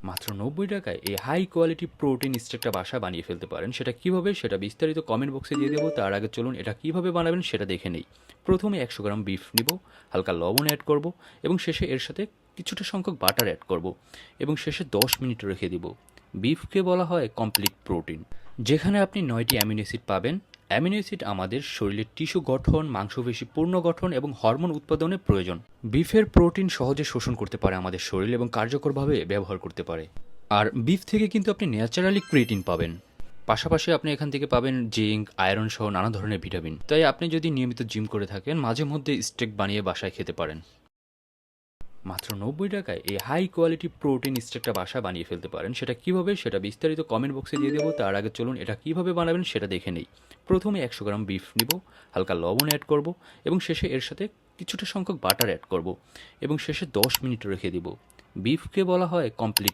মাত্র ৯০ টাকায় এই হাই কোয়ালিটি প্রোটিন স্টেকটা বাসায় বানিয়ে ফেলতে পারেন। সেটা কিভাবে সেটা বিস্তারিত কমেন্ট বক্সে দিয়ে দেবো। তার আগে চলুন এটা কিভাবে বানাবেন সেটা দেখে নেই। প্রথমে ১০০ গ্রাম বিফ নিব, হালকা লবণ অ্যাড করব এবং শেষে এর সাথে কিছুটা সংখ্যক বাটার অ্যাড করব এবং শেষে ১০ মিনিট রেখে দিব। বিফকে বলা হয় কমপ্লিট প্রোটিন, যেখানে আপনি ৯টি অ্যামিনো অ্যাসিড পাবেন। অ্যামিনো অ্যাসিড আমাদের শরীরের টিস্যু গঠন, মাংসপেশি পূর্ণ গঠন এবং হরমোন উৎপাদনে প্রয়োজন। বিফের প্রোটিন সহজে শোষণ করতে পারে আমাদের শরীর এবং কার্যকরভাবে ব্যবহার করতে পারে। আর বিফ থেকে কিন্তু আপনি ন্যাচারালি ক্রিয়েটিন পাবেন। পাশাপাশি আপনি এখান থেকে পাবেন জিঙ্ক, আয়রন সহ নানা ধরনের ভিটামিন। তাই আপনি যদি নিয়মিত জিম করে থাকেন, মাঝে মধ্যে স্টেক বানিয়ে বাসায় খেতে পারেন। মাত্র ৯০ টাকায় এই হাই কোয়ালিটি প্রোটিন স্টেকটা বাসায় বানিয়ে ফেলতে পারেন। সেটা কিভাবে সেটা বিস্তারিত কমেন্ট বক্সে দিয়ে দেবো। তার আগে চলুন এটা কিভাবে বানাবেন সেটা দেখে নেই। প্রথমে ১০০ গ্রাম বিফ নিব, হালকা লবণ অ্যাড করব এবং শেষে এর সাথে কিছুটা সংখ্যক বাটার অ্যাড করব এবং শেষে ১০ মিনিট রেখে দিব। বিফকে বলা হয় কমপ্লিট